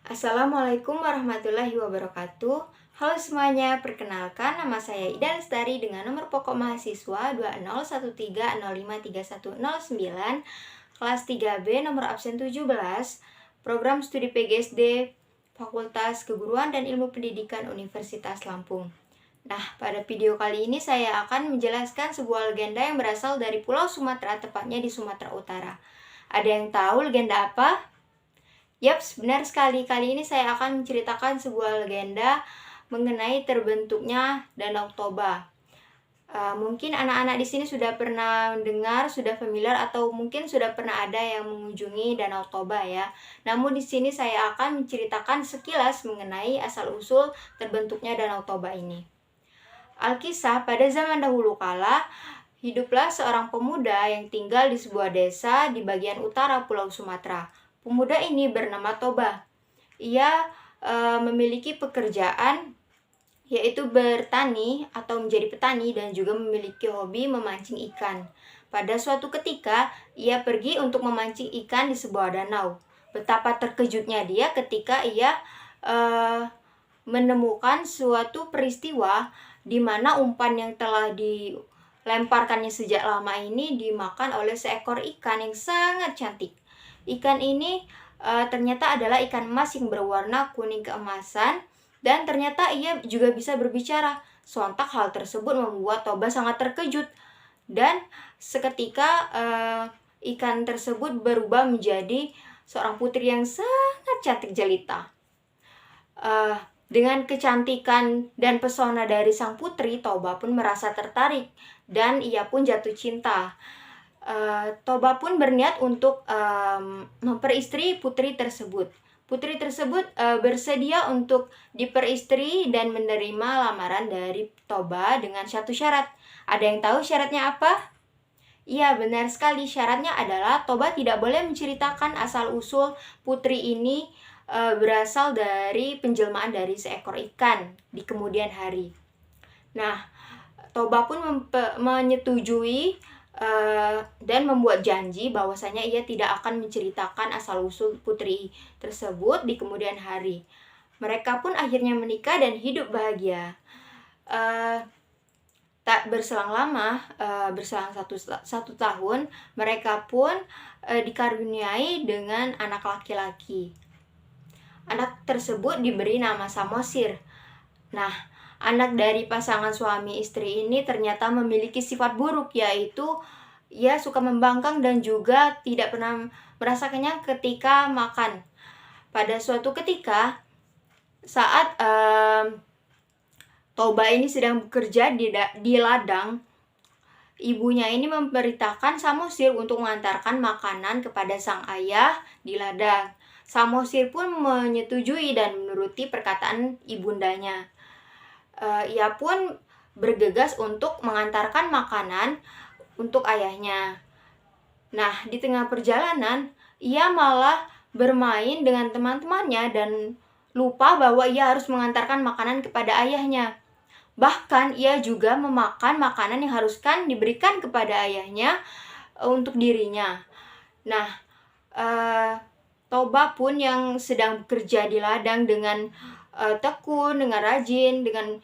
Assalamualaikum warahmatullahi wabarakatuh. Halo semuanya, perkenalkan nama saya Ida Lestari dengan nomor pokok mahasiswa 2013053109, kelas 3B nomor absen 17, program studi PGSD Fakultas Keguruan dan Ilmu Pendidikan Universitas Lampung. Nah, pada video kali ini saya akan menjelaskan sebuah legenda yang berasal dari Pulau Sumatera, tepatnya di Sumatera Utara. Ada yang tahu legenda apa? Yaps, benar sekali. Kali ini saya akan menceritakan sebuah legenda mengenai terbentuknya Danau Toba. Mungkin anak-anak di sini sudah pernah dengar, sudah familiar, atau mungkin sudah pernah ada yang mengunjungi Danau Toba ya. Namun di sini saya akan menceritakan sekilas mengenai asal-usul terbentuknya Danau Toba ini. Alkisah, pada zaman dahulu kala, hiduplah seorang pemuda yang tinggal di sebuah desa di bagian utara Pulau Sumatera. Pemuda ini bernama Toba. Ia memiliki pekerjaan yaitu bertani atau menjadi petani dan juga memiliki hobi memancing ikan. Pada suatu ketika, ia pergi untuk memancing ikan di sebuah danau. Betapa terkejutnya dia ketika ia menemukan suatu peristiwa di mana umpan yang telah dilemparkannya sejak lama ini dimakan oleh seekor ikan yang sangat cantik. Ikan ini ternyata adalah ikan emas yang berwarna kuning keemasan, dan ternyata ia juga bisa berbicara. Sontak hal tersebut membuat Toba sangat terkejut, dan seketika ikan tersebut berubah menjadi seorang putri yang sangat cantik jelita. Dengan kecantikan dan pesona dari sang putri, Toba pun merasa tertarik dan ia pun jatuh cinta. Toba pun berniat untuk memperistri putri tersebut. Putri tersebut bersedia untuk diperistri dan menerima lamaran dari Toba dengan satu syarat. Ada yang tahu syaratnya apa? Iya, benar sekali. Syaratnya adalah Toba tidak boleh menceritakan asal-usul putri ini berasal dari penjelmaan dari seekor ikan di kemudian hari. Nah, Toba pun menyetujui dan membuat janji bahwasanya ia tidak akan menceritakan asal-usul putri tersebut di kemudian hari. Mereka pun akhirnya menikah dan hidup bahagia. Tak berselang lama, berselang satu tahun, mereka pun dikaruniai dengan anak laki-laki. Anak tersebut diberi nama Samosir. Nah, anak dari pasangan suami istri ini ternyata memiliki sifat buruk, yaitu ia suka membangkang dan juga tidak pernah merasa kenyang ketika makan. Pada suatu ketika, saat Toba ini sedang bekerja di ladang, ibunya ini memberitakan Samosir untuk mengantarkan makanan kepada sang ayah di ladang. Samosir pun menyetujui dan menuruti perkataan ibundanya. Ia pun bergegas untuk mengantarkan makanan untuk ayahnya. Nah, di tengah perjalanan, ia malah bermain dengan teman-temannya dan lupa bahwa ia harus mengantarkan makanan kepada ayahnya. Bahkan, ia juga memakan makanan yang haruskan diberikan kepada ayahnya untuk dirinya. Nah, Toba pun yang sedang bekerja di ladang dengan tekun, dengan rajin, dengan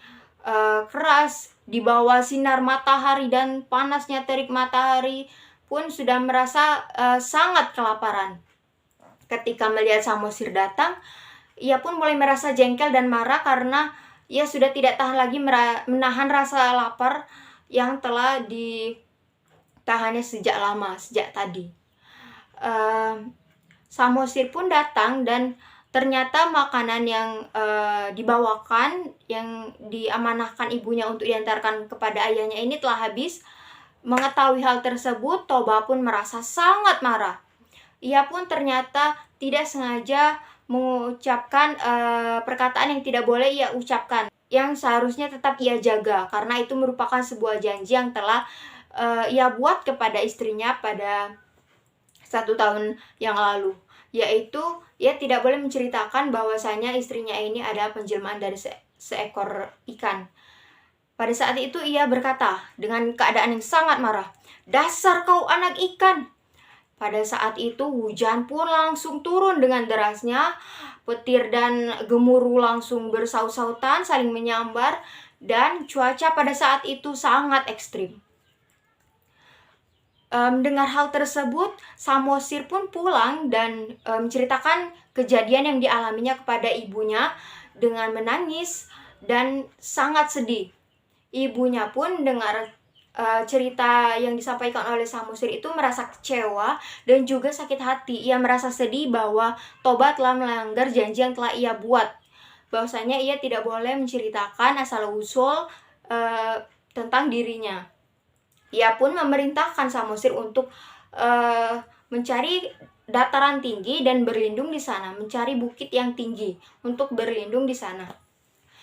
keras di bawah sinar matahari dan panasnya terik matahari pun sudah merasa sangat kelaparan. Ketika melihat Samosir datang, ia pun mulai merasa jengkel dan marah karena ia sudah tidak tahan lagi menahan rasa lapar yang telah ditahannya sejak lama, sejak tadi. Samosir pun datang dan ternyata makanan yang dibawakan, yang diamanahkan ibunya untuk diantarkan kepada ayahnya ini telah habis. Mengetahui hal tersebut, Toba pun merasa sangat marah. Ia pun ternyata tidak sengaja mengucapkan perkataan yang tidak boleh ia ucapkan, yang seharusnya tetap ia jaga, karena itu merupakan sebuah janji yang telah ia buat kepada istrinya pada 1 tahun yang lalu, yaitu ia tidak boleh menceritakan bahwasanya istrinya ini adalah penjelmaan dari seekor ikan. Pada saat itu ia berkata dengan keadaan yang sangat marah, "Dasar kau anak ikan!" Pada saat itu hujan pun langsung turun dengan derasnya, petir dan gemuruh langsung bersaut-sautan saling menyambar, dan cuaca pada saat itu sangat ekstrim. Mendengar hal tersebut, Samosir pun pulang dan menceritakan kejadian yang dialaminya kepada ibunya dengan menangis dan sangat sedih. Ibunya pun dengar cerita yang disampaikan oleh Samosir itu merasa kecewa dan juga sakit hati. Ia merasa sedih bahwa Toba telah melanggar janji yang telah ia buat. Bahwasanya ia tidak boleh menceritakan asal-usul tentang dirinya. Ia pun memerintahkan Samosir untuk mencari dataran tinggi dan berlindung di sana, mencari bukit yang tinggi untuk berlindung di sana.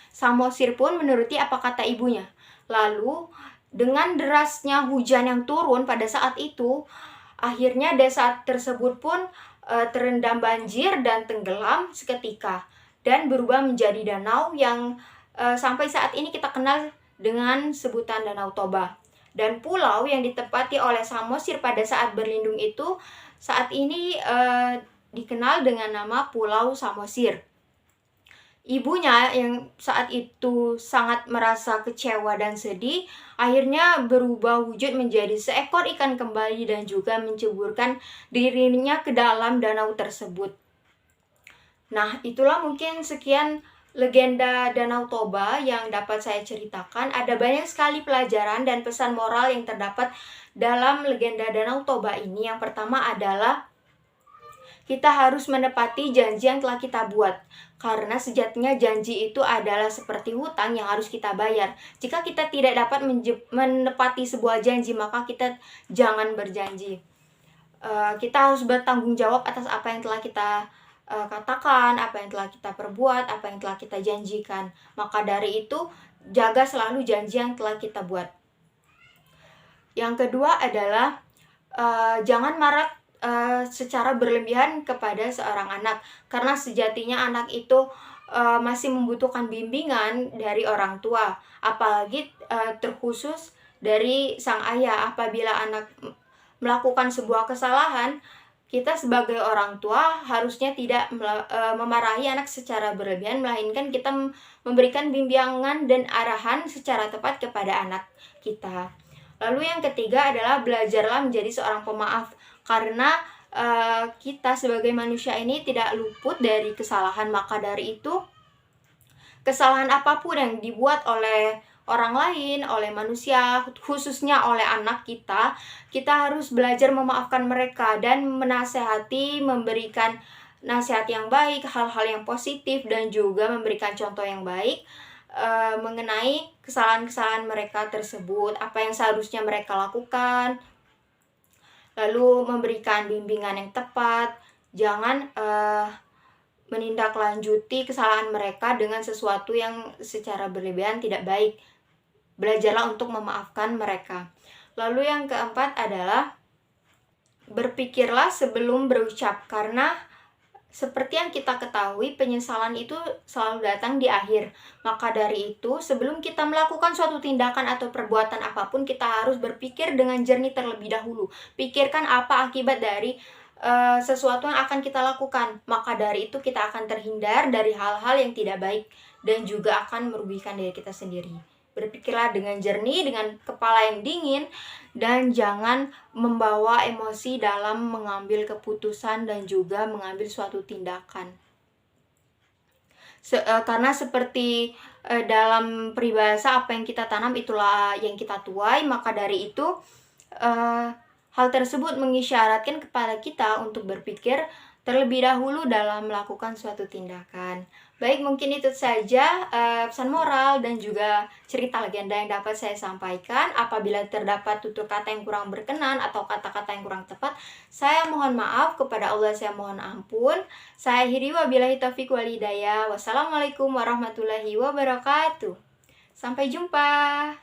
Samosir pun menuruti apa kata ibunya. Lalu dengan derasnya hujan yang turun pada saat itu, akhirnya desa tersebut pun terendam banjir dan tenggelam seketika dan berubah menjadi danau yang sampai saat ini kita kenal dengan sebutan Danau Toba. Dan pulau yang ditempati oleh Samosir pada saat berlindung itu saat ini dikenal dengan nama Pulau Samosir. Ibunya yang saat itu sangat merasa kecewa dan sedih, akhirnya berubah wujud menjadi seekor ikan kembali dan juga menceburkan dirinya ke dalam danau tersebut. Nah, itulah mungkin sekian legenda Danau Toba yang dapat saya ceritakan. Ada banyak sekali pelajaran dan pesan moral yang terdapat dalam legenda Danau Toba ini. Yang pertama adalah kita harus menepati janji yang telah kita buat. Karena sejatinya janji itu adalah seperti hutang yang harus kita bayar. Jika kita tidak dapat menepati sebuah janji, maka kita jangan berjanji. Kita harus bertanggung jawab atas apa yang telah kita katakan, apa yang telah kita perbuat, apa yang telah kita janjikan. Maka dari itu, jaga selalu janji yang telah kita buat. Yang kedua adalah jangan marah secara berlebihan kepada seorang anak, karena sejatinya anak itu masih membutuhkan bimbingan dari orang tua, apalagi terkhusus dari sang ayah. Apabila anak melakukan sebuah kesalahan, kita sebagai orang tua harusnya tidak memarahi anak secara berlebihan, melainkan kita memberikan bimbingan dan arahan secara tepat kepada anak kita. Lalu yang ketiga adalah belajarlah menjadi seorang pemaaf, karena kita sebagai manusia ini tidak luput dari kesalahan. Maka dari itu, kesalahan apapun yang dibuat oleh orang lain, oleh manusia, khususnya oleh anak kita harus belajar memaafkan mereka dan menasehati, memberikan nasihat yang baik, hal-hal yang positif, dan juga memberikan contoh yang baik mengenai kesalahan-kesalahan mereka tersebut, apa yang seharusnya mereka lakukan, lalu memberikan bimbingan yang tepat. Jangan menindaklanjuti kesalahan mereka dengan sesuatu yang secara berlebihan tidak baik. Belajarlah untuk memaafkan mereka. Lalu yang keempat adalah berpikirlah sebelum berucap, karena seperti yang kita ketahui, penyesalan itu selalu datang di akhir. Maka dari itu, sebelum kita melakukan suatu tindakan atau perbuatan apapun, kita harus berpikir dengan jernih terlebih dahulu. Pikirkan apa akibat dari sesuatu yang akan kita lakukan. Maka dari itu kita akan terhindar dari hal-hal yang tidak baik dan juga akan merugikan diri kita sendiri. Berpikirlah dengan jernih, dengan kepala yang dingin, dan jangan membawa emosi dalam mengambil keputusan dan juga mengambil suatu tindakan. Karena seperti dalam peribahasa, apa yang kita tanam itulah yang kita tuai. Maka dari itu hal tersebut mengisyaratkan kepada kita untuk berpikir terlebih dahulu dalam melakukan suatu tindakan. Baik, mungkin itu saja pesan moral dan juga cerita legenda yang dapat saya sampaikan. Apabila terdapat tutur kata yang kurang berkenan atau kata-kata yang kurang tepat, saya mohon maaf. Kepada Allah saya mohon ampun. Saya akhiri wabillahi taufiq wal hidayah. Wassalamualaikum warahmatullahi wabarakatuh. Sampai jumpa.